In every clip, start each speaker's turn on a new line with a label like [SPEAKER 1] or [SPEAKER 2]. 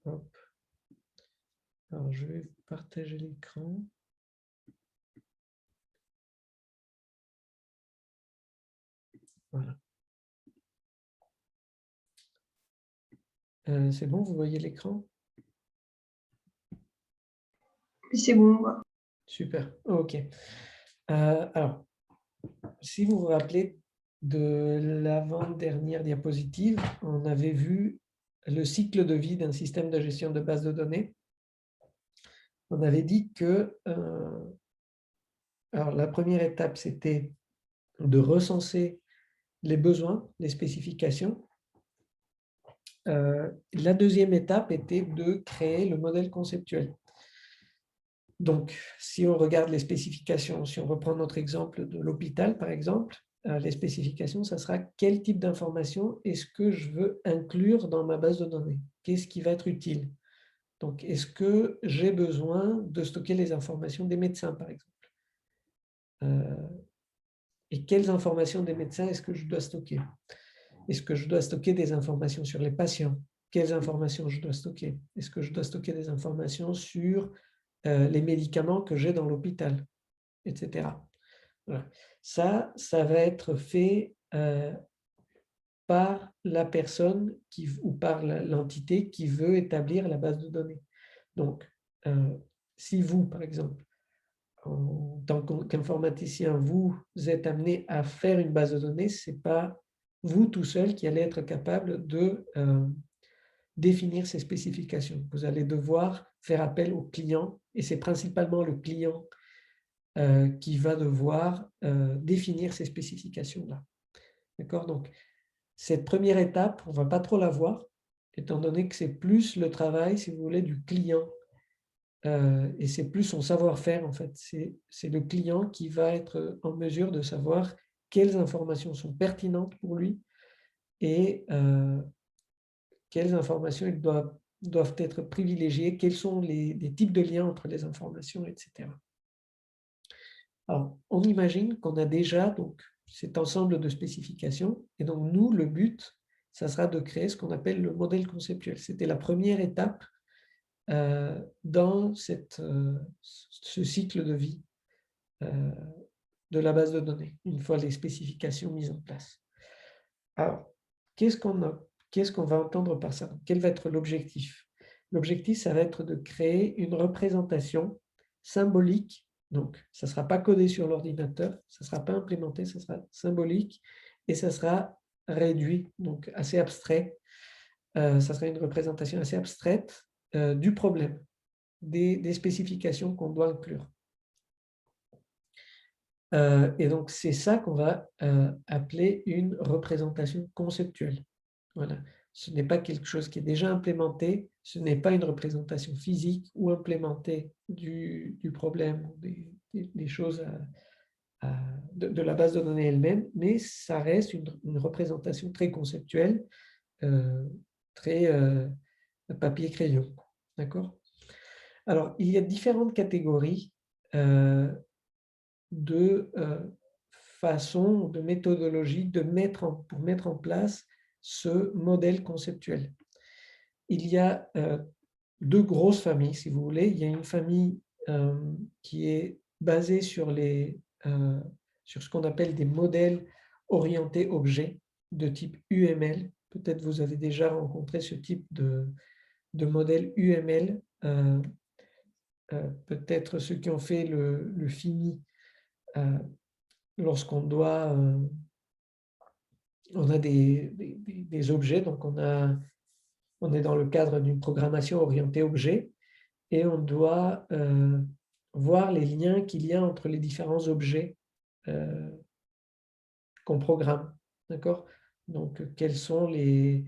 [SPEAKER 1] Hop. Alors, je vais partager l'écran. Voilà. C'est bon, vous voyez l'écran?
[SPEAKER 2] C'est bon, on voit.
[SPEAKER 1] Super, ok. Alors, si vous vous rappelez de l'avant-dernière diapositive, on avait vu le cycle de vie d'un système de gestion de base de données. On avait dit que alors, la première étape, c'était de recenser les besoins, les spécifications. La deuxième étape était de créer le modèle conceptuel. Donc, si on regarde les spécifications, si on reprend notre exemple de l'hôpital, par exemple, les spécifications, ça sera quel type d'information est-ce que je veux inclure dans ma base de données? Qu'est-ce qui va être utile? Donc, est-ce que j'ai besoin de stocker les informations des médecins, par exemple? Et quelles informations des médecins est-ce que je dois stocker? Est-ce que je dois stocker des informations sur les patients? Quelles informations je dois stocker? Est-ce que je dois stocker des informations sur les médicaments que j'ai dans l'hôpital, etc. Voilà. Ça va être fait par la personne ou par l'entité qui veut établir la base de données. Donc, si vous, par exemple, en tant qu'informaticien, vous êtes amené à faire une base de données, ce n'est pas vous tout seul qui allez être capable de définir ces spécifications. Vous allez devoir faire appel au client, et c'est principalement le client qui va devoir définir ces spécifications-là. D'accord? Donc, cette première étape, on ne va pas trop la voir, étant donné que c'est plus le travail, si vous voulez, du client. Et c'est plus son savoir-faire, en fait. C'est le client qui va être en mesure de savoir quelles informations sont pertinentes pour lui et quelles informations ils doivent être privilégiées, quels sont les types de liens entre les informations, etc. Alors, on imagine qu'on a déjà donc, cet ensemble de spécifications, et donc nous, le but, ça sera de créer ce qu'on appelle le modèle conceptuel. C'était la première étape dans ce cycle de vie de la base de données, une fois les spécifications mises en place. Alors, qu'est-ce qu'on va entendre par ça? Quel va être l'objectif? L'objectif, ça va être de créer une représentation symbolique. Donc, ça ne sera pas codé sur l'ordinateur, ça ne sera pas implémenté, ça sera symbolique et ça sera réduit, donc assez abstrait. Ça sera une représentation assez abstraite du problème, des spécifications qu'on doit inclure. Et donc, c'est ça qu'on va appeler une représentation conceptuelle. Voilà. Ce n'est pas quelque chose qui est déjà implémenté, ce n'est pas une représentation physique ou implémentée du problème, des choses de la base de données elle-même, mais ça reste une représentation très conceptuelle, très papier-crayon. D'accord? Alors, il y a différentes catégories de façon, de méthodologie pour mettre en place ce modèle conceptuel. Il y a deux grosses familles, si vous voulez. Il y a une famille qui est basée sur ce qu'on appelle des modèles orientés objets de type UML. Peut-être vous avez déjà rencontré ce type de modèle UML. Peut-être ceux qui ont fait le FIMI lorsqu'on doit, on a des objets, donc on est dans le cadre d'une programmation orientée objet et on doit voir les liens qu'il y a entre les différents objets qu'on programme. D'accord? Donc, quels sont les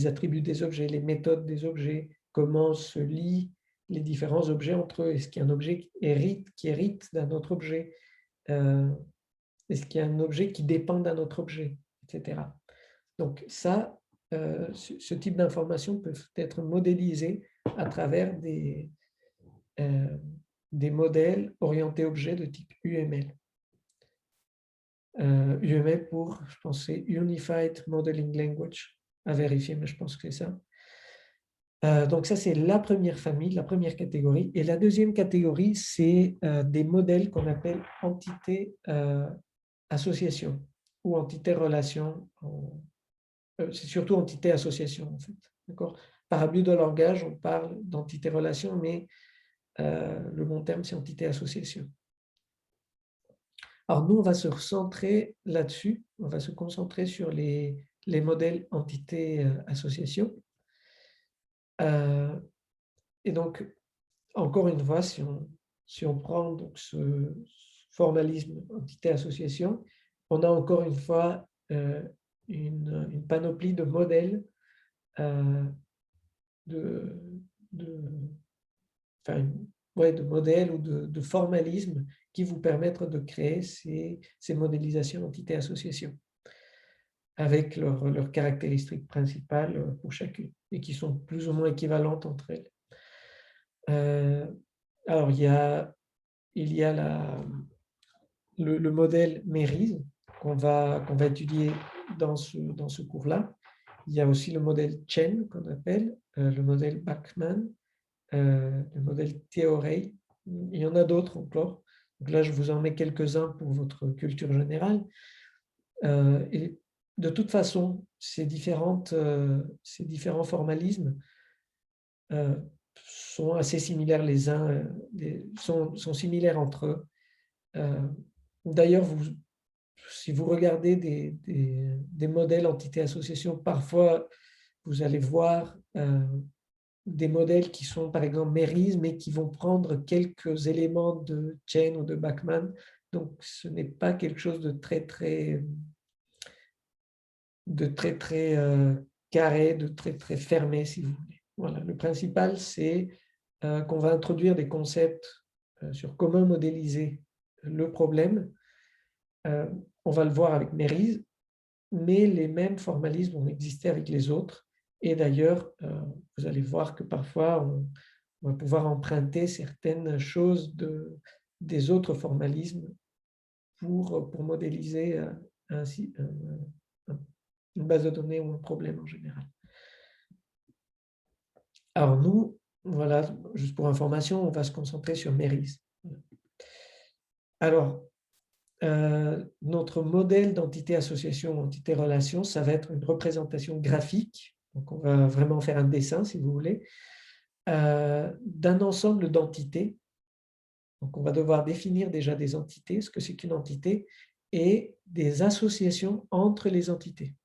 [SPEAKER 1] attributs des objets, les méthodes des objets, comment se lient les différents objets entre eux. Est-ce qu'il y a un objet qui hérite d'un autre objet? Est-ce qu'il y a un objet qui dépend d'un autre objet, etc. Donc ça, ce type d'informations peuvent être modélisées à travers des modèles orientés objets de type UML. UML pour, je pense, c'est Unified Modeling Language, à vérifier, mais je pense que c'est ça. Donc ça, c'est la première famille, la première catégorie. Et la deuxième catégorie, c'est des modèles qu'on appelle entité-association ou entité-relation. C'est surtout entité-association, en fait. D'accord? Par abus de langage, on parle d'entité-relation, mais le bon terme, c'est entité-association. Alors, nous, on va se recentrer là-dessus. On va se concentrer sur les modèles entité-association. Et donc, encore une fois, si on prend donc ce formalisme entité-association, on a encore une fois une panoplie de modèles de, de, enfin, ouais, de modèles ou de formalismes qui vous permettent de créer ces modélisations entité-association avec leurs caractéristiques principales pour chacune et qui sont plus ou moins équivalentes entre elles. Alors, il y a le modèle Mérise qu'on va étudier dans ce cours-là. Il y a aussi le modèle Chen qu'on appelle, le modèle Bachmann, le modèle Théorey. Il y en a d'autres encore. Donc là, je vous en mets quelques-uns pour votre culture générale. Et de toute façon, ces différents formalismes sont assez similaires les uns, sont similaires entre eux. D'ailleurs, si vous regardez des modèles entité-association, parfois vous allez voir des modèles qui sont par exemple Mérise, mais qui vont prendre quelques éléments de Chen ou de Bachmann. Donc, ce n'est pas quelque chose de très carré, de très fermé, si vous voulez. Voilà. Le principal, c'est qu'on va introduire des concepts sur comment modéliser le problème. On va le voir avec Mérise, mais les mêmes formalismes vont exister avec les autres. Et d'ailleurs, vous allez voir que parfois, on va pouvoir emprunter certaines choses des autres formalismes pour modéliser une base de données ou un problème en général. Alors nous, voilà, juste pour information, on va se concentrer sur Mérise. Alors, notre modèle d'entité-association, entité-relation, ça va être une représentation graphique. Donc, on va vraiment faire un dessin, si vous voulez, d'un ensemble d'entités. Donc, on va devoir définir déjà des entités, ce que c'est qu'une entité, et des associations entre les entités.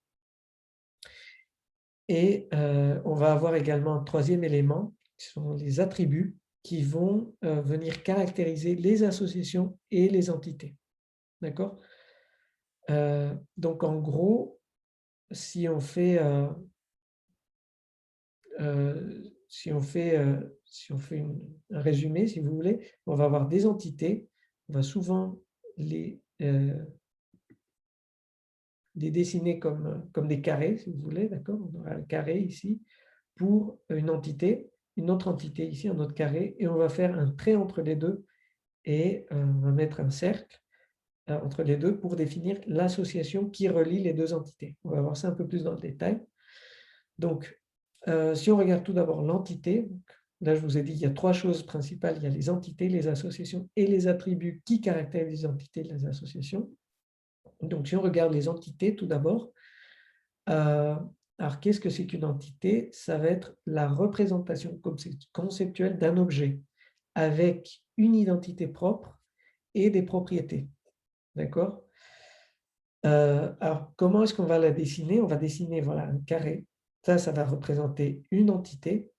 [SPEAKER 1] Et on va avoir également un troisième élément, qui sont les attributs, qui vont venir caractériser les associations et les entités. D'accord? Donc, en gros, si on fait un résumé, si vous voulez, on va avoir des entités, on va souvent les dessiner comme des carrés, si vous voulez, d'accord? On aura un carré ici pour une entité, une autre entité ici, un autre carré, et on va faire un trait entre les deux et on va mettre un cercle entre les deux pour définir l'association qui relie les deux entités. On va voir ça un peu plus dans le détail. Donc, si on regarde tout d'abord l'entité, là je vous ai dit, il y a trois choses principales. Il y a les entités, les associations et les attributs qui caractérisent les entités et les associations. Donc, si on regarde les entités tout d'abord, alors qu'est-ce que c'est qu'une entité? Ça va être la représentation conceptuelle d'un objet avec une identité propre et des propriétés. D'accord? Alors, comment est-ce qu'on va la dessiner? On va dessiner voilà, un carré. Ça va représenter une entité.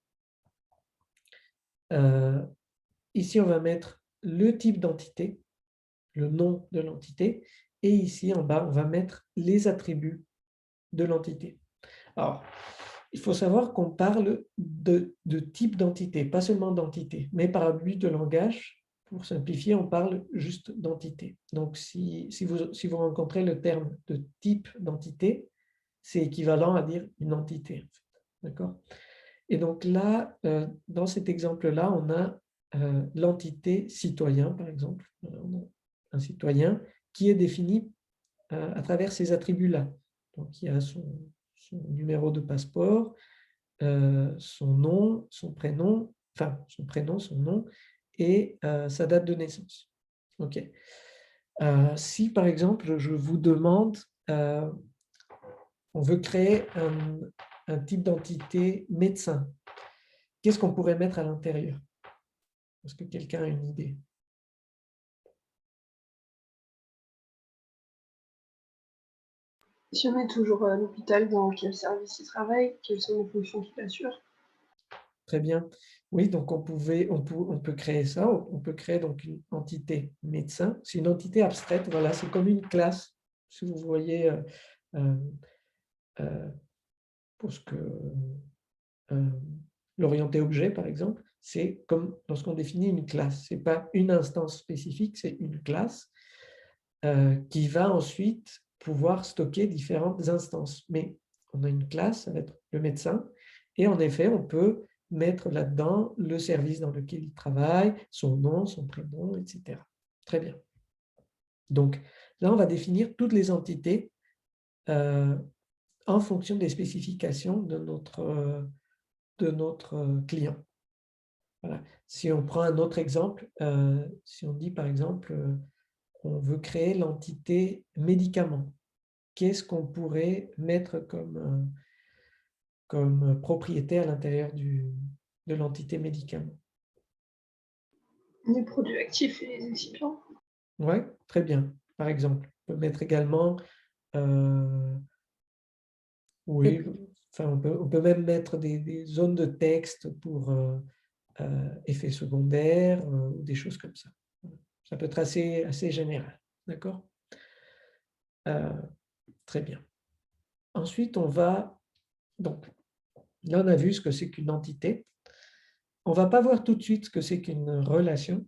[SPEAKER 1] Ici, on va mettre le type d'entité, le nom de l'entité. Et ici, en bas, on va mettre les attributs de l'entité. Alors, il faut savoir qu'on parle de type d'entité, pas seulement d'entité, mais par abus de langage, pour simplifier, on parle juste d'entité. Donc, si vous rencontrez le terme de type d'entité, c'est équivalent à dire une entité. En fait. D'accord? Et donc là, dans cet exemple-là, on a l'entité citoyen, par exemple. On a un citoyen qui est défini à travers ces attributs-là. Donc, il y a son numéro de passeport, son nom, son prénom, enfin son prénom, son nom et sa date de naissance. OK. Si par exemple, je vous demande, on veut créer un type d'entité médecin, qu'est-ce qu'on pourrait mettre à l'intérieur? Est-ce que quelqu'un a une idée?
[SPEAKER 2] Si on est toujours à l'hôpital, dans quel service il travaille, quelles sont les fonctions qu'il assure?
[SPEAKER 1] Très bien. Oui, donc on peut créer ça. On peut créer donc une entité médecin. C'est une entité abstraite, voilà, c'est comme une classe. Si vous voyez, euh, euh, pour ce que l'orienté objet, par exemple, c'est comme lorsqu'on définit une classe. Ce n'est pas une instance spécifique, c'est une classe qui va ensuite pouvoir stocker différentes instances. Mais on a une classe, ça va être le médecin, et en effet, on peut mettre là-dedans le service dans lequel il travaille, son nom, son prénom, etc. Très bien. Donc là, on va définir toutes les entités en fonction des spécifications de notre client. Voilà. Si on prend un autre exemple, si on dit par exemple, on veut créer l'entité médicament, qu'est-ce qu'on pourrait mettre comme propriété à l'intérieur de l'entité médicament?
[SPEAKER 2] Les produits actifs et les excipients.
[SPEAKER 1] Oui, très bien. Par exemple, on peut mettre également, oui, enfin, on peut même mettre des zones de texte pour effets secondaires ou des choses comme ça. Ça peut être assez général. D'accord? Très bien. Ensuite, on va, donc, là, on a vu ce que c'est qu'une entité. On ne va pas voir tout de suite ce que c'est qu'une relation.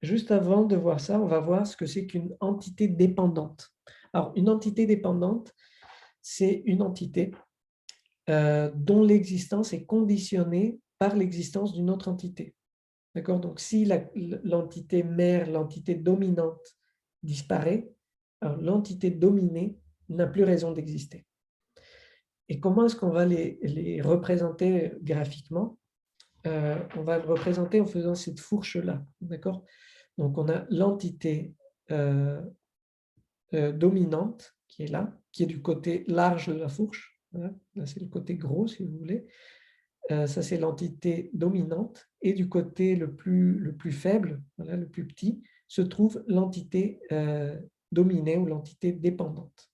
[SPEAKER 1] Juste avant de voir ça, on va voir ce que c'est qu'une entité dépendante. Alors, une entité dépendante, c'est une entité dont l'existence est conditionnée par l'existence d'une autre entité. D'accord? Donc, si l'entité mère, l'entité dominante disparaît, l'entité dominée n'a plus raison d'exister. Et comment est-ce qu'on va les représenter graphiquement? On va le représenter en faisant cette fourche-là. D'accord? Donc, on a l'entité dominante qui est là, qui est du côté large de la fourche. Voilà. Là, c'est le côté gros, si vous voulez. Ça, c'est l'entité dominante. Et du côté le plus faible, voilà, le plus petit, se trouve l'entité dominée ou l'entité dépendante.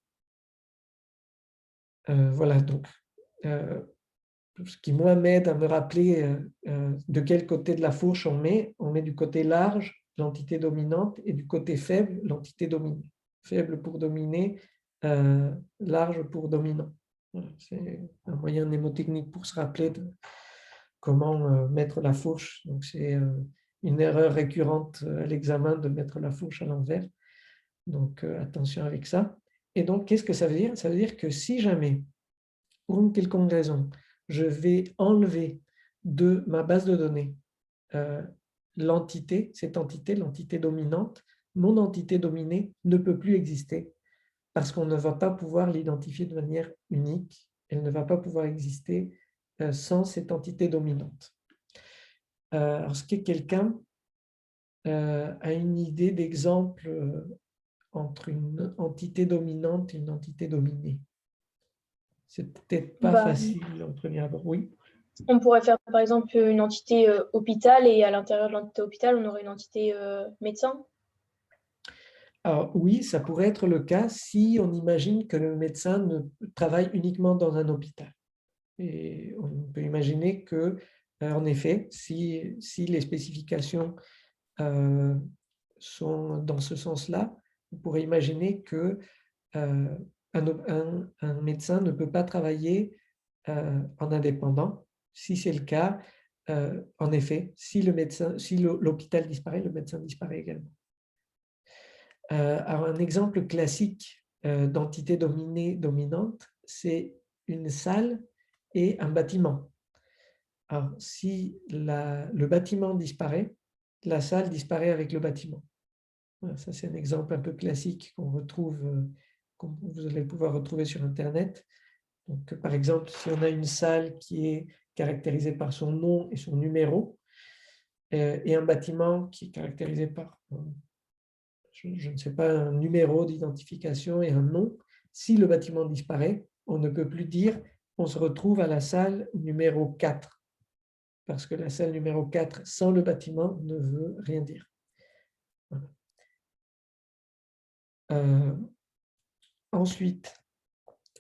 [SPEAKER 1] Voilà, donc, ce qui, moi, m'aide à me rappeler de quel côté de la fourche on met. On met du côté large, l'entité dominante, et du côté faible, l'entité dominée. Faible pour dominer, large pour dominant. Voilà, c'est un moyen mnémotechnique pour se rappeler de comment mettre la fourche. Donc, c'est une erreur récurrente à l'examen de mettre la fourche à l'envers. Donc, attention avec ça. Et donc, qu'est-ce que ça veut dire? Ça veut dire que si jamais, pour une quelconque raison, je vais enlever de ma base de données l'entité, cette entité, l'entité dominante, mon entité dominée ne peut plus exister parce qu'on ne va pas pouvoir l'identifier de manière unique. Elle ne va pas pouvoir exister sans cette entité dominante. Est-ce que quelqu'un a une idée d'exemple entre une entité dominante et une entité dominée? C'est peut-être pas facile en premier abord. Oui.
[SPEAKER 3] On pourrait faire par exemple une entité hôpital et à l'intérieur de l'entité hôpital, on aurait une entité médecin.
[SPEAKER 1] Alors oui, ça pourrait être le cas si on imagine que le médecin ne travaille uniquement dans un hôpital. Et on peut imaginer que, en effet, si les spécifications sont dans ce sens-là, on pourrait imaginer que un médecin ne peut pas travailler en indépendant. Si c'est le cas, en effet, si l'hôpital disparaît, le médecin disparaît également. Alors, un exemple classique d'entité dominante, c'est une salle et un bâtiment. Alors, si le bâtiment disparaît, la salle disparaît avec le bâtiment. Voilà, ça, c'est un exemple un peu classique qu'on retrouve, que vous allez pouvoir retrouver sur Internet. Donc, par exemple, si on a une salle qui est caractérisé par son nom et son numéro, et un bâtiment qui est caractérisé par, je ne sais pas, un numéro d'identification et un nom. Si le bâtiment disparaît, on ne peut plus dire on se retrouve à la salle numéro 4, parce que la salle numéro 4 sans le bâtiment ne veut rien dire. Voilà. Ensuite,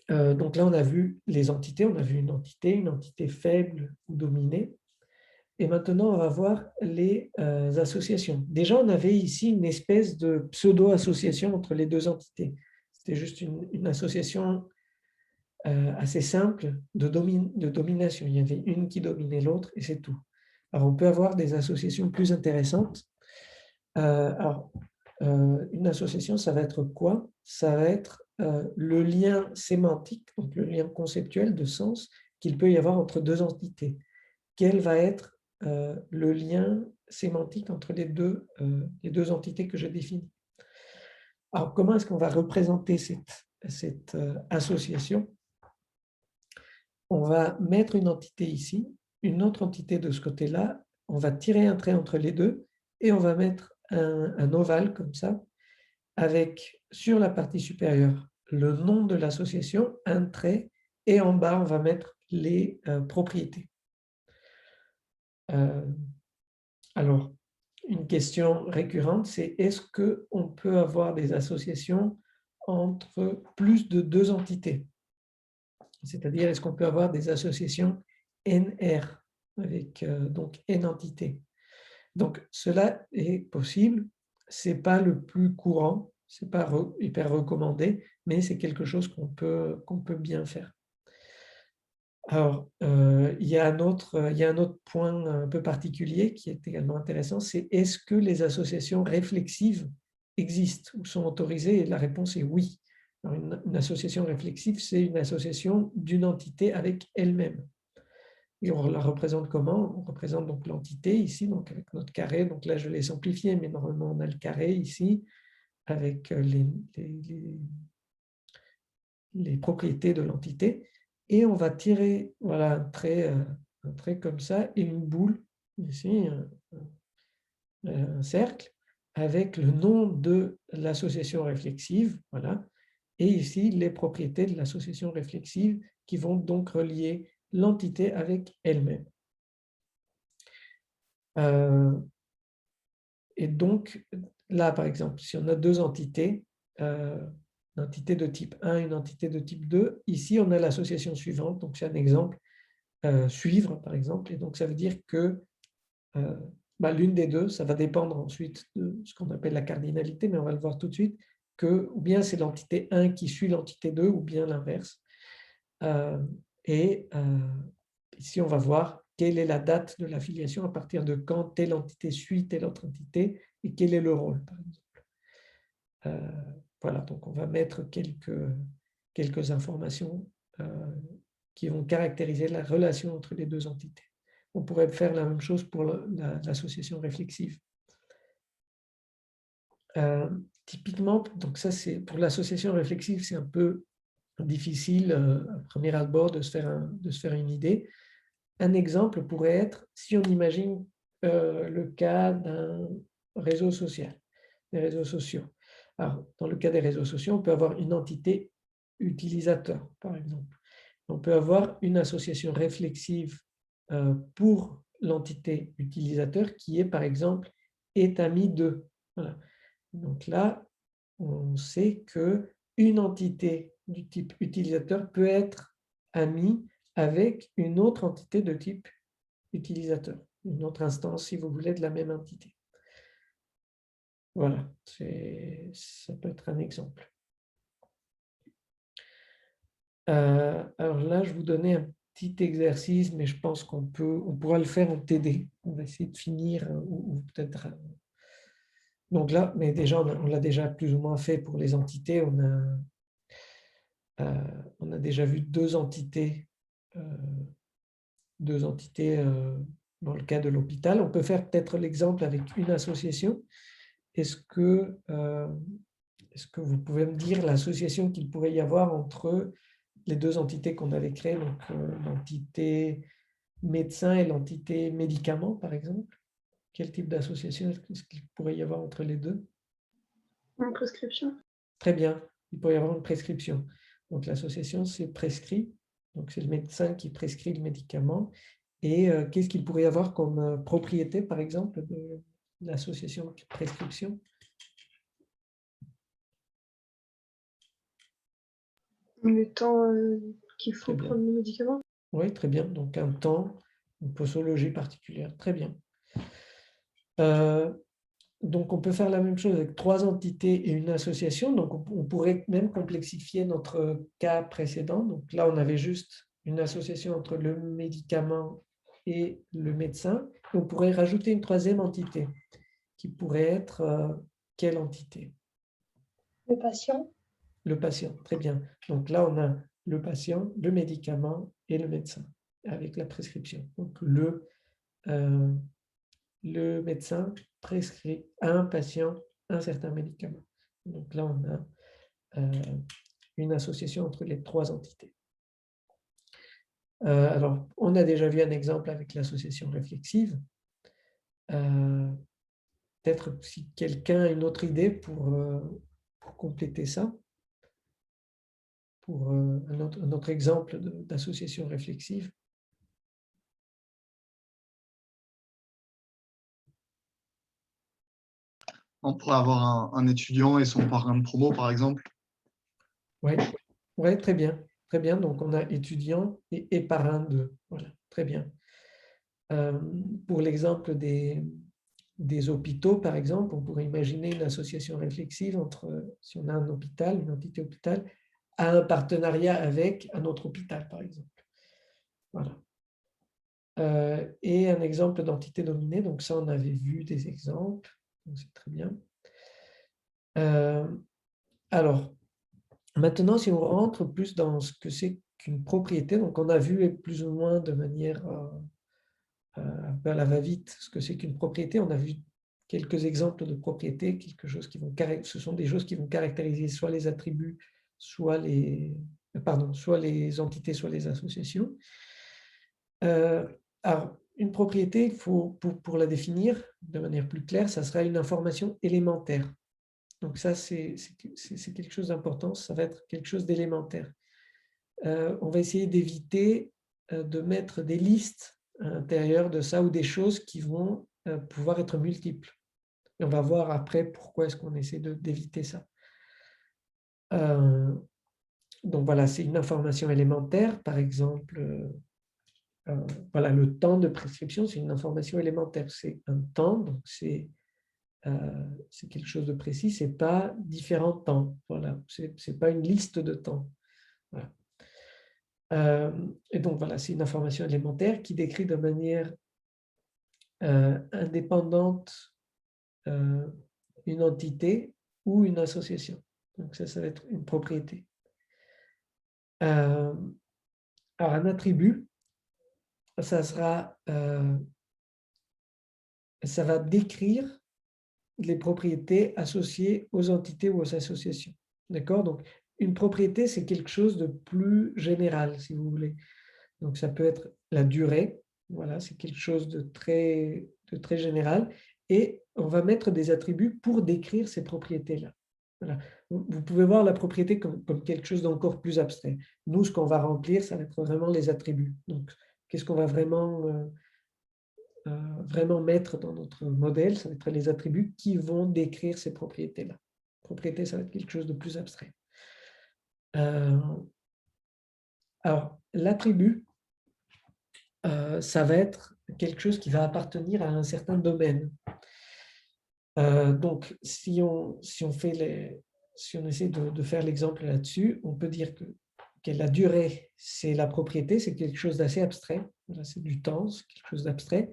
[SPEAKER 1] donc là, on a vu les entités, on a vu une entité faible ou dominée. Et maintenant, on va voir les associations. Déjà, on avait ici une espèce de pseudo-association entre les deux entités. C'était juste une association assez simple de domination. Il y avait une qui dominait l'autre et c'est tout. Alors, on peut avoir des associations plus intéressantes. Une association, ça va être quoi? Ça va être le lien sémantique, donc le lien conceptuel de sens qu'il peut y avoir entre deux entités. Quel va être le lien sémantique entre les deux entités que je définis? Alors, comment est-ce qu'on va représenter cette association? On va mettre une entité ici, une autre entité de ce côté-là, on va tirer un trait entre les deux et on va mettre un ovale comme ça, avec sur la partie supérieure le nom de l'association, un trait, et en bas on va mettre les propriétés. Alors, une question récurrente, c'est est-ce qu'on peut avoir des associations entre plus de deux entités? C'est-à-dire, est-ce qu'on peut avoir des associations NR avec donc N entités? Donc, cela est possible. Ce n'est pas le plus courant, ce n'est pas hyper recommandé, mais c'est quelque chose qu'on peut bien faire. Alors, il y a un autre point un peu particulier qui est également intéressant, c'est est-ce que les associations réflexives existent ou sont autorisées? Et la réponse est oui. Alors, une association réflexive, c'est une association d'une entité avec elle-même. Et on la représente comment? On représente donc l'entité ici, donc avec notre carré. Donc là, je l'ai simplifié, mais normalement, on a le carré ici avec les propriétés de l'entité. Et on va tirer voilà, un trait comme ça et une boule, ici, un cercle, avec le nom de l'association réflexive. Voilà. Et ici, les propriétés de l'association réflexive qui vont donc relier l'entité avec elle-même. Et donc, là, par exemple, si on a deux entités, une entité de type 1 et une entité de type 2, ici, on a l'association suivante. Donc, c'est un exemple, suivre, par exemple. Et donc, ça veut dire que l'une des deux, ça va dépendre ensuite de ce qu'on appelle la cardinalité, mais on va le voir tout de suite, que ou bien c'est l'entité 1 qui suit l'entité 2, ou bien l'inverse. Ici, on va voir quelle est la date de l'affiliation, à partir de quand telle entité suit telle autre entité, et quel est le rôle, par exemple. Voilà, donc on va mettre quelques informations qui vont caractériser la relation entre les deux entités. On pourrait faire la même chose pour l'association réflexive. Typiquement, donc ça c'est pour l'association réflexive, c'est un peu difficile à premier abord de se faire une idée. Un exemple pourrait être, si on imagine le cas d'un réseau social, des réseaux sociaux. Alors, dans le cas des réseaux sociaux, on peut avoir une entité utilisateur, par exemple. On peut avoir une association réflexive pour l'entité utilisateur qui est, par exemple, est ami de. Voilà. Donc là, on sait qu'une entité du type utilisateur peut être amie avec une autre entité de type utilisateur, une autre instance, si vous voulez, de la même entité. Voilà, ça peut être un exemple. Alors là, je vous donnais un petit exercice, mais je pense qu'on pourra le faire en TD. On va essayer de finir, ou peut-être... Donc là, mais déjà, on l'a déjà plus ou moins fait pour les entités. On a déjà vu deux entités dans le cas de l'hôpital. On peut faire peut-être l'exemple avec une association. Est-ce que vous pouvez me dire l'association qu'il pourrait y avoir entre les deux entités qu'on avait créées, donc l'entité médecin et l'entité médicament, par exemple? Quel type d'association est-ce qu'il pourrait y avoir entre les deux?
[SPEAKER 2] Une prescription.
[SPEAKER 1] Très bien, il peut y avoir une prescription. Donc l'association, c'est prescrit, donc c'est le médecin qui prescrit le médicament. Et qu'est-ce qu'il pourrait y avoir comme propriété, par exemple, de l'association prescription?
[SPEAKER 2] Le temps qu'il faut
[SPEAKER 1] Très bien.
[SPEAKER 2] prendre le médicament.
[SPEAKER 1] Oui, très bien. Donc un temps, une posologie particulière. Très bien. Donc on peut faire la même chose avec 3 entités et une association. Donc on pourrait même complexifier notre cas précédent. Donc là, on avait juste une association entre le médicament et le médecin. On pourrait rajouter une 3e entité qui pourrait être quelle entité?
[SPEAKER 3] Le patient.
[SPEAKER 1] Le patient, très bien. Donc là, on a le patient, le médicament et le médecin avec la prescription. Donc le médecin prescrit à un patient un certain médicament. Donc là, on a une association entre les 3 entités. Alors, on a déjà vu un exemple avec l'association réflexive. Peut-être si quelqu'un a une autre idée pour compléter ça, pour un autre exemple d'association réflexive.
[SPEAKER 4] On pourrait avoir un étudiant et son parrain de promo, par exemple.
[SPEAKER 1] Oui, ouais, très bien. Très bien. Donc, on a étudiant et parrain de. Voilà, très bien. Pour l'exemple des hôpitaux, par exemple, on pourrait imaginer une association réflexive entre, si on a un hôpital, une entité hôpital, a un partenariat avec un autre hôpital, par exemple. Voilà. Et un exemple d'entité dominée, donc ça, on avait vu des exemples, donc c'est très bien. Alors, maintenant, si on rentre plus dans ce que c'est qu'une propriété, donc on a vu plus ou moins de manière un peu à la va-vite ce que c'est qu'une propriété. On a vu quelques exemples de propriétés, ce sont des choses qui vont caractériser soit les attributs, soit les entités, soit les associations. Alors, une propriété, il faut, pour la définir de manière plus claire, ça sera une information élémentaire. Donc ça, c'est quelque chose d'important, ça va être quelque chose d'élémentaire. On va essayer d'éviter de mettre des listes à l'intérieur de ça ou des choses qui vont pouvoir être multiples. Et on va voir après pourquoi est-ce qu'on essaie d'éviter ça. Donc voilà, c'est une information élémentaire, par exemple, voilà, le temps de prescription, c'est une information élémentaire, c'est un temps, donc c'est quelque chose de précis, c'est pas différents temps, voilà, c'est pas une liste de temps. Voilà. Et donc voilà, c'est une information élémentaire qui décrit de manière indépendante une entité ou une association. Donc ça va être une propriété. Alors un attribut, ça va décrire les propriétés associées aux entités ou aux associations. D'accord? Donc une propriété, c'est quelque chose de plus général, si vous voulez. Donc ça peut être la durée, voilà, c'est quelque chose de très général, et on va mettre des attributs pour décrire ces propriétés-là. Voilà. Vous pouvez voir la propriété comme quelque chose d'encore plus abstrait. Nous, ce qu'on va remplir, ça va être vraiment les attributs. Donc, qu'est-ce qu'on va vraiment mettre dans notre modèle? Ça va être les attributs qui vont décrire ces propriétés-là. Propriété, ça va être quelque chose de plus abstrait. Alors, l'attribut, ça va être quelque chose qui va appartenir à un certain domaine. Donc, si on essaie de faire l'exemple là-dessus, on peut dire que la durée, c'est la propriété, c'est quelque chose d'assez abstrait. Voilà, c'est du temps, c'est quelque chose d'abstrait.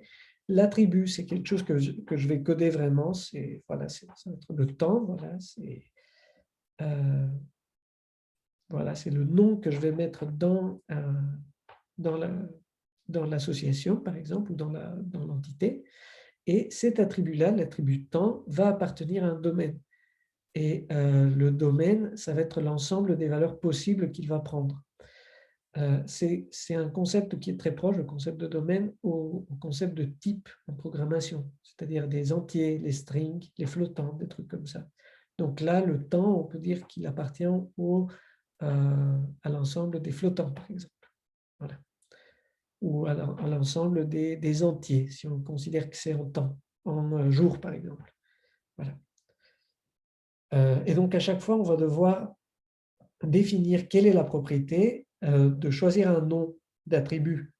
[SPEAKER 1] L'attribut, c'est quelque chose que je vais coder vraiment. Voilà, ça va être le temps. Voilà, c'est le nom que je vais mettre dans l'association, par exemple, ou dans l'entité. Et cet attribut-là, l'attribut temps, va appartenir à un domaine. Et le domaine, ça va être l'ensemble des valeurs possibles qu'il va prendre. c'est un concept qui est très proche, le concept de domaine, au concept de type en programmation, c'est-à-dire des entiers, les strings, les flottants, des trucs comme ça. Donc là, le temps, on peut dire qu'il appartient à l'ensemble des flottants, par exemple. Voilà. Ou à l'ensemble des entiers, si on considère que c'est en temps, en jours, par exemple. Voilà. Et donc, à chaque fois, on va devoir définir quelle est la propriété, de choisir un nom d'attribut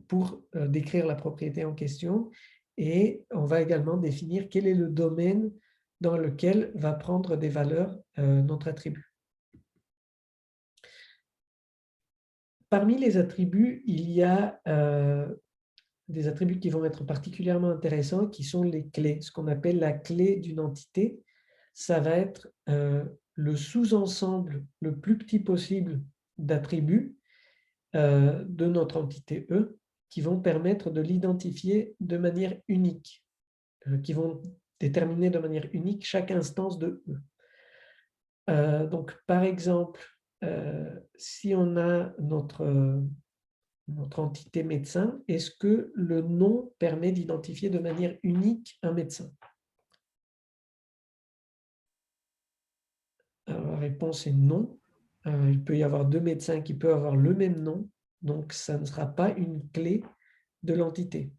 [SPEAKER 1] pour décrire la propriété en question, et on va également définir quel est le domaine dans lequel va prendre des valeurs notre attribut. Parmi les attributs, il y a des attributs qui vont être particulièrement intéressants, qui sont les clés, ce qu'on appelle la clé d'une entité. Ça va être le sous-ensemble le plus petit possible d'attributs de notre entité E, qui vont permettre de l'identifier de manière unique, qui vont déterminer de manière unique chaque instance de E. Donc, par exemple, si on a notre entité médecin, est-ce que le nom permet d'identifier de manière unique un médecin? Alors, la réponse est non. Il peut y avoir deux médecins qui peuvent avoir le même nom, donc ça ne sera pas une clé de l'entité.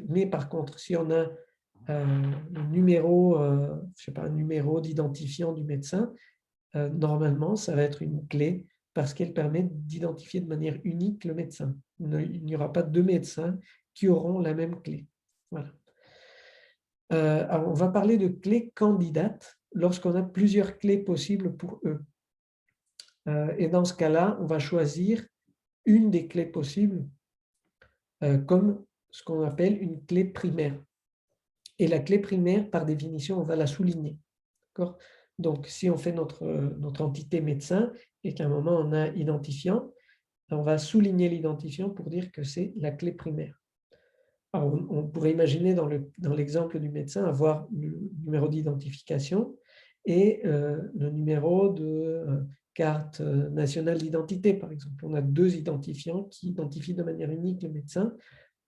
[SPEAKER 1] Mais par contre, si on a le numéro, je sais pas, un numéro d'identifiant du médecin, normalement, ça va être une clé parce qu'elle permet d'identifier de manière unique le médecin. Il n'y aura pas deux médecins qui auront la même clé. Voilà. Alors, on va parler de clés candidates lorsqu'on a plusieurs clés possibles pour eux. Et dans ce cas-là, on va choisir une des clés possibles comme ce qu'on appelle une clé primaire. Et la clé primaire, par définition, on va la souligner. Donc, si on fait notre entité médecin et qu'à un moment on a identifiant, on va souligner l'identifiant pour dire que c'est la clé primaire. Alors, on pourrait imaginer dans l'exemple du médecin avoir le numéro d'identification et le numéro de carte nationale d'identité, par exemple. On a deux identifiants qui identifient de manière unique le médecin.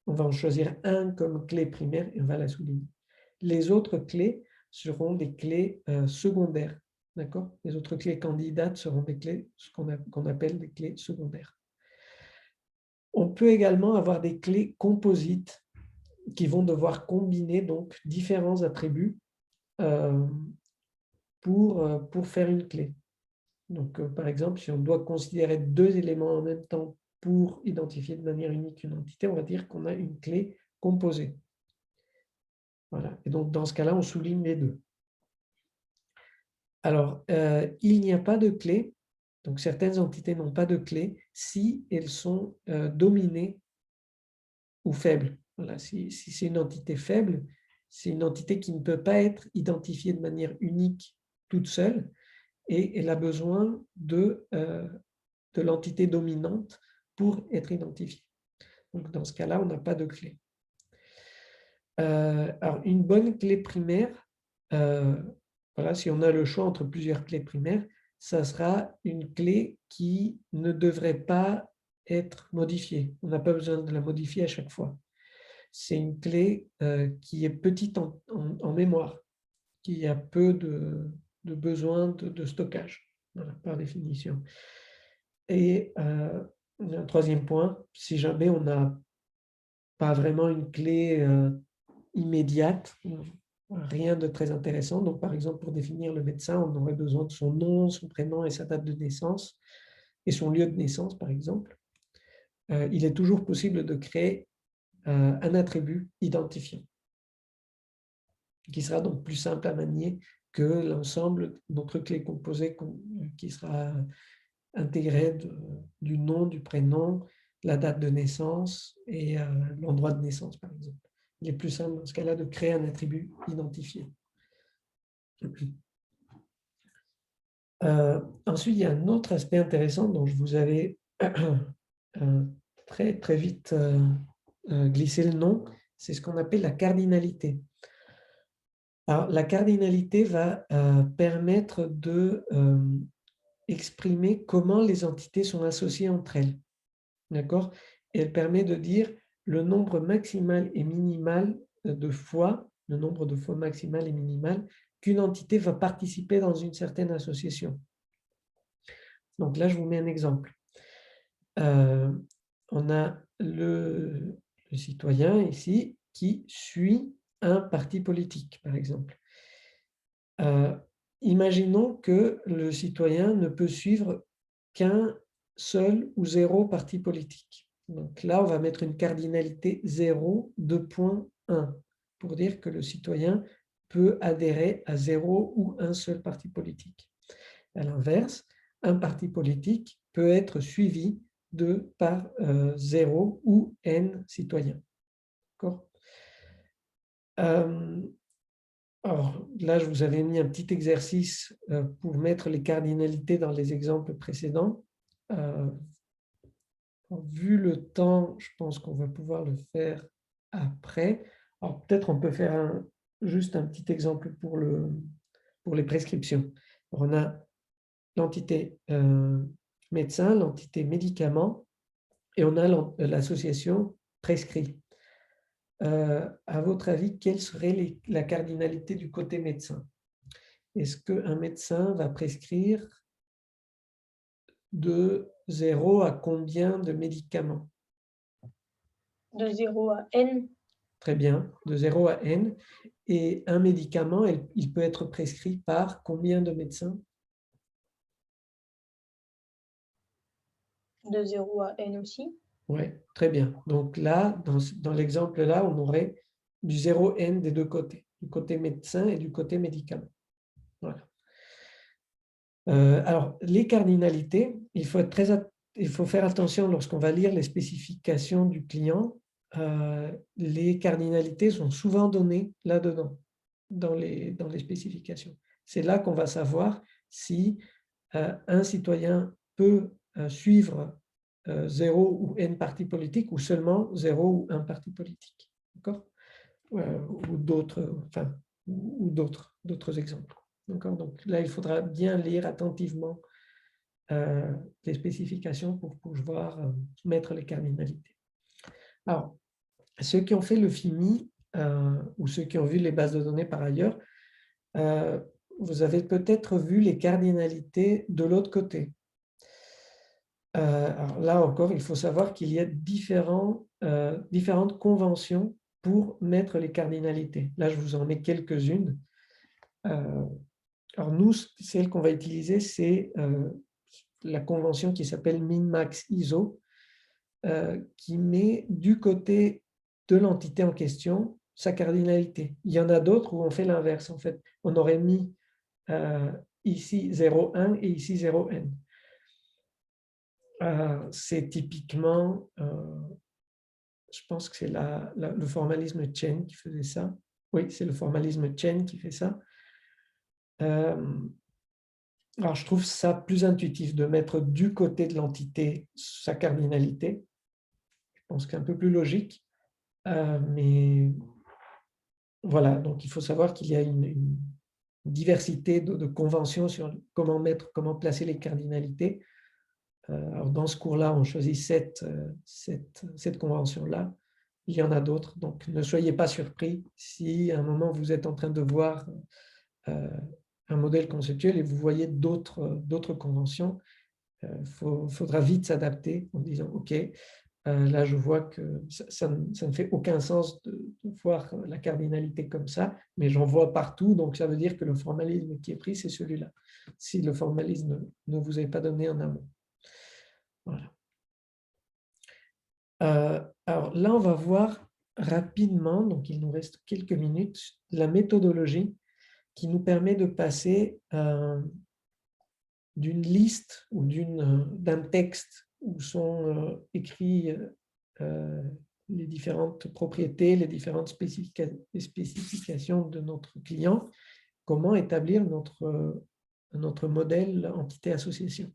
[SPEAKER 1] On va en choisir un comme clé primaire et on va la souligner. Les autres clés seront des clés secondaires. D'accord? Les autres clés candidates seront des clés, ce qu'on appelle des clés secondaires. On peut également avoir des clés composites qui vont devoir combiner donc différents attributs pour faire une clé. Donc, par exemple, si on doit considérer deux éléments en même temps pour identifier de manière unique une entité, on va dire qu'on a une clé composée. Voilà. Et donc, dans ce cas-là, on souligne les deux. Alors, il n'y a pas de clé, donc certaines entités n'ont pas de clé si elles sont dominées ou faibles. Voilà. Si c'est une entité faible, c'est une entité qui ne peut pas être identifiée de manière unique toute seule et elle a besoin de l'entité dominante pour être identifiée. Donc, dans ce cas-là, on n'a pas de clé. Alors, une bonne clé primaire, voilà, si on a le choix entre plusieurs clés primaires, ça sera une clé qui ne devrait pas être modifiée. On n'a pas besoin de la modifier à chaque fois. C'est une clé qui est petite en mémoire, qui a peu de besoin de stockage, voilà, par définition. Et un troisième point, si jamais on n'a pas vraiment une clé immédiate, rien de très intéressant. Donc, par exemple, pour définir le médecin, on aurait besoin de son nom, son prénom et sa date de naissance, et son lieu de naissance, par exemple. Il est toujours possible de créer un attribut identifiant, qui sera donc plus simple à manier que l'ensemble d'autres clés composées qui sera intégré du nom, du prénom, la date de naissance et l'endroit de naissance, par exemple. Il est plus simple dans ce cas-là de créer un attribut identifié. Ensuite, il y a un autre aspect intéressant dont je vous avais très, très vite glissé le nom, c'est ce qu'on appelle la cardinalité. Alors, la cardinalité va permettre de exprimer comment les entités sont associées entre elles. d'accord? Et elle permet de dire le nombre maximal et minimal de fois, le nombre de fois maximal et minimal qu'une entité va participer dans une certaine association. Donc là, je vous mets un exemple. On a le citoyen ici qui suit un parti politique, par exemple. Imaginons que le citoyen ne peut suivre qu'un seul ou zéro parti politique. Donc là, on va mettre une cardinalité 0, 2.1 pour dire que le citoyen peut adhérer à 0 ou un seul parti politique. À l'inverse, un parti politique peut être suivi par 0 ou n citoyens. D'accord ? Alors là, je vous avais mis un petit exercice pour mettre les cardinalités dans les exemples précédents. Vu le temps, je pense qu'on va pouvoir le faire après. Alors peut-être on peut faire juste un petit exemple pour les prescriptions. Alors, on a l'entité médecin, l'entité médicament, et on a l'association prescrit. À votre avis, quelle serait la cardinalité du côté médecin? Est-ce qu'un médecin va prescrire de 0 à combien de médicaments?
[SPEAKER 3] De 0 à n.
[SPEAKER 1] Très bien, de 0 à n. Et un médicament, il peut être prescrit par combien de médecins?
[SPEAKER 3] De 0 à n aussi.
[SPEAKER 1] Oui, très bien. Donc là, dans l'exemple là, on aurait du 0n des deux côtés, du côté médecin et du côté médicament. Voilà. Alors, les cardinalités, il faut faire attention lorsqu'on va lire les spécifications du client. Les cardinalités sont souvent données là-dedans, dans les spécifications. C'est là qu'on va savoir si un citoyen peut suivre 0 ou n partis politiques ou seulement 0 ou 1 parti politique. D'accord ? Ou d'autres exemples. Donc là, il faudra bien lire attentivement les spécifications pour pouvoir mettre les cardinalités. Alors, ceux qui ont fait le FIMI ou ceux qui ont vu les bases de données par ailleurs, vous avez peut-être vu les cardinalités de l'autre côté. Alors là encore, il faut savoir qu'il y a différentes conventions pour mettre les cardinalités. Là, je vous en mets quelques-unes. Alors nous, celle qu'on va utiliser, c'est la convention qui s'appelle Min-Max ISO, qui met du côté de l'entité en question sa cardinalité. Il y en a d'autres où on fait l'inverse. En fait, on aurait mis ici 0,1 et ici 0,n. C'est typiquement, je pense que c'est le formalisme Chen qui faisait ça. Oui, c'est le formalisme Chen qui fait ça. Alors, je trouve ça plus intuitif de mettre du côté de l'entité sa cardinalité. Je pense qu'un peu plus logique. Mais voilà, donc il faut savoir qu'il y a une diversité de conventions sur comment placer les cardinalités. Alors dans ce cours-là, on choisit cette convention-là. Il y en a d'autres, donc ne soyez pas surpris si à un moment vous êtes en train de voir un modèle conceptuel et vous voyez d'autres conventions. Faudra vite s'adapter en disant « Ok, là je vois que ça ne fait aucun sens de voir la cardinalité comme ça, mais j'en vois partout, donc ça veut dire que le formalisme qui est pris, c'est celui-là. Si le formalisme ne vous est pas donné en amont. » Voilà. Alors là, on va voir rapidement, donc il nous reste quelques minutes, la méthodologie qui nous permet de passer d'une liste ou d'un texte où sont écrits les différentes propriétés, les différentes spécifications de notre client, comment établir notre modèle entité-association.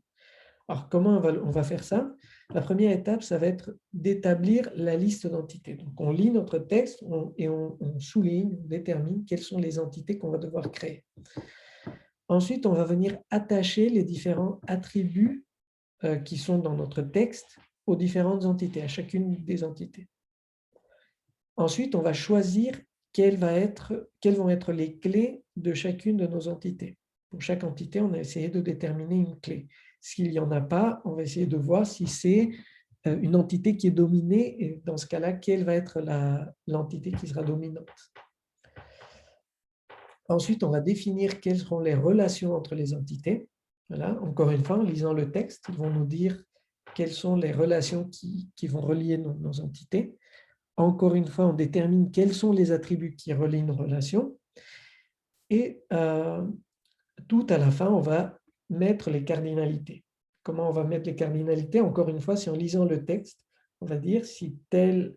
[SPEAKER 1] Alors, comment on va faire ça? La première étape, ça va être d'établir la liste d'entités. Donc, on lit notre texte et on souligne, on détermine quelles sont les entités qu'on va devoir créer. Ensuite, on va venir attacher les différents attributs qui sont dans notre texte aux différentes entités, à chacune des entités. Ensuite, on va choisir quelles vont être les clés de chacune de nos entités. Pour chaque entité, on a essayé de déterminer une clé. S'il n'y en a pas, on va essayer de voir si c'est une entité qui est dominée, et dans ce cas-là, quelle va être l'entité qui sera dominante. Ensuite, on va définir quelles seront les relations entre les entités. Voilà. Encore une fois, en lisant le texte, ils vont nous dire quelles sont les relations qui vont relier nos entités. Encore une fois, on détermine quels sont les attributs qui relient une relation. Et tout à la fin, on va mettre les cardinalités. Comment on va mettre les cardinalités? Encore une fois, c'est en lisant le texte, on va dire si telle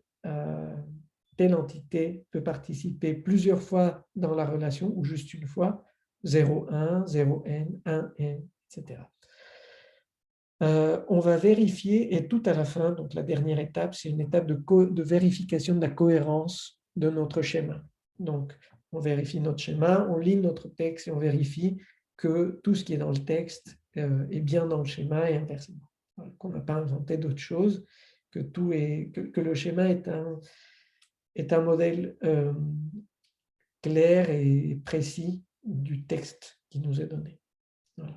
[SPEAKER 1] entité peut participer plusieurs fois dans la relation ou juste une fois, 0,1, 0n, 1n, etc. On va vérifier, et tout à la fin, donc la dernière étape, c'est une étape de vérification de la cohérence de notre schéma. Donc, on vérifie notre schéma, on lit notre texte et on vérifie que tout ce qui est dans le texte est bien dans le schéma et inversement. Voilà, qu'on n'a pas inventé d'autres choses, que le schéma est un modèle clair et précis du texte qui nous est donné. Voilà.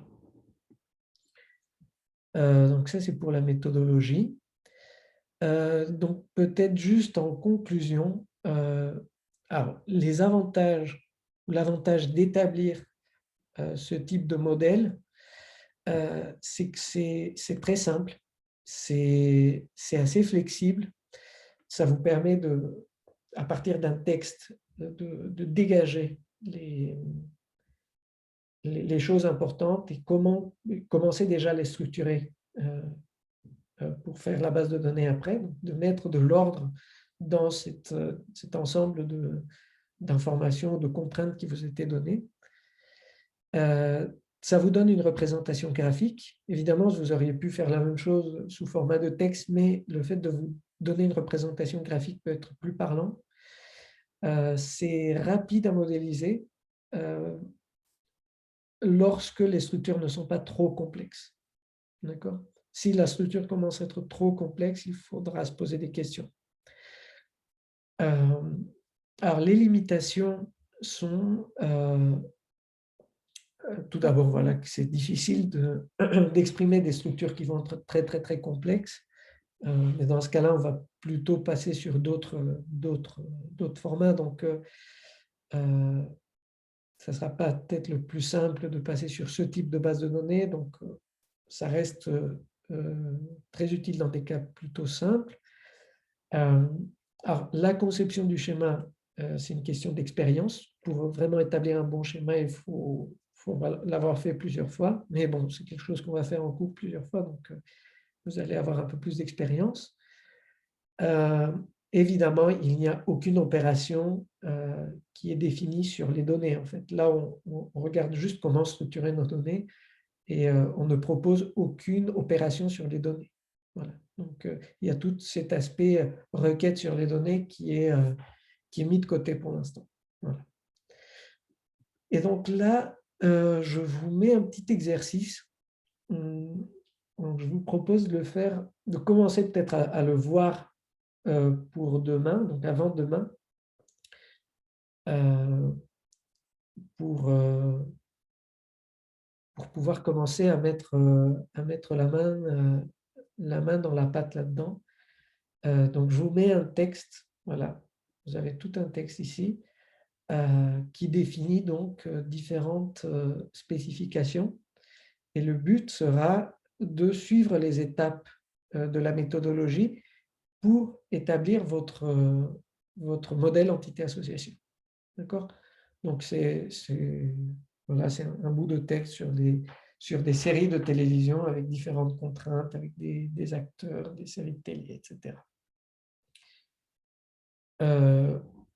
[SPEAKER 1] Donc ça, c'est pour la méthodologie. Donc peut-être juste en conclusion, alors, les avantages ou l'avantage d'établir ce type de modèle, c'est que c'est très simple, c'est assez flexible, ça vous permet à partir d'un texte de dégager les choses importantes et commencer déjà à les structurer pour faire la base de données après, de mettre de l'ordre dans cet ensemble d'informations, de contraintes qui vous étaient données. Ça vous donne une représentation graphique. Évidemment, vous auriez pu faire la même chose sous format de texte, mais le fait de vous donner une représentation graphique peut être plus parlant. C'est rapide à modéliser lorsque les structures ne sont pas trop complexes. D'accord ? Si la structure commence à être trop complexe, il faudra se poser des questions. Alors, les limitations sont, tout d'abord, voilà, que c'est difficile d'exprimer des structures qui vont être très, très, très complexes. Mais dans ce cas-là, on va plutôt passer sur d'autres formats. Donc, ça ne sera pas peut-être le plus simple de passer sur ce type de base de données. Donc, ça reste très utile dans des cas plutôt simples. Alors, la conception du schéma, c'est une question d'expérience. Pour vraiment établir un bon schéma, il faut l'avoir fait plusieurs fois. Mais bon, c'est quelque chose qu'on va faire en cours plusieurs fois, donc vous allez avoir un peu plus d'expérience. Évidemment, il n'y a aucune opération qui est définie sur les données. En fait, là, on regarde juste comment structurer nos données et on ne propose aucune opération sur les données. Voilà. Donc, il y a tout cet aspect requête sur les données qui est mis de côté pour l'instant. Voilà. Et donc là, je vous mets un petit exercice. Donc, je vous propose de le faire, de commencer peut-être à le voir pour demain, donc avant demain, pour pouvoir commencer à mettre la main dans la pâte là-dedans. Donc, je vous mets un texte, voilà, vous avez tout un texte ici, qui définit donc différentes spécifications. Et le but sera de suivre les étapes de la méthodologie pour établir votre modèle entité-association. D'accord? Donc, c'est un bout de texte sur des séries de télévision avec différentes contraintes, avec des acteurs, des séries de télé, etc.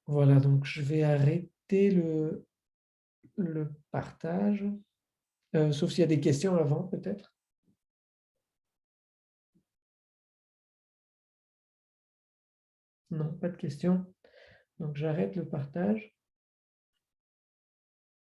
[SPEAKER 1] Voilà, donc je vais arrêter le partage, sauf s'il y a des questions avant, peut-être. Non, pas de questions. Donc, j'arrête le partage.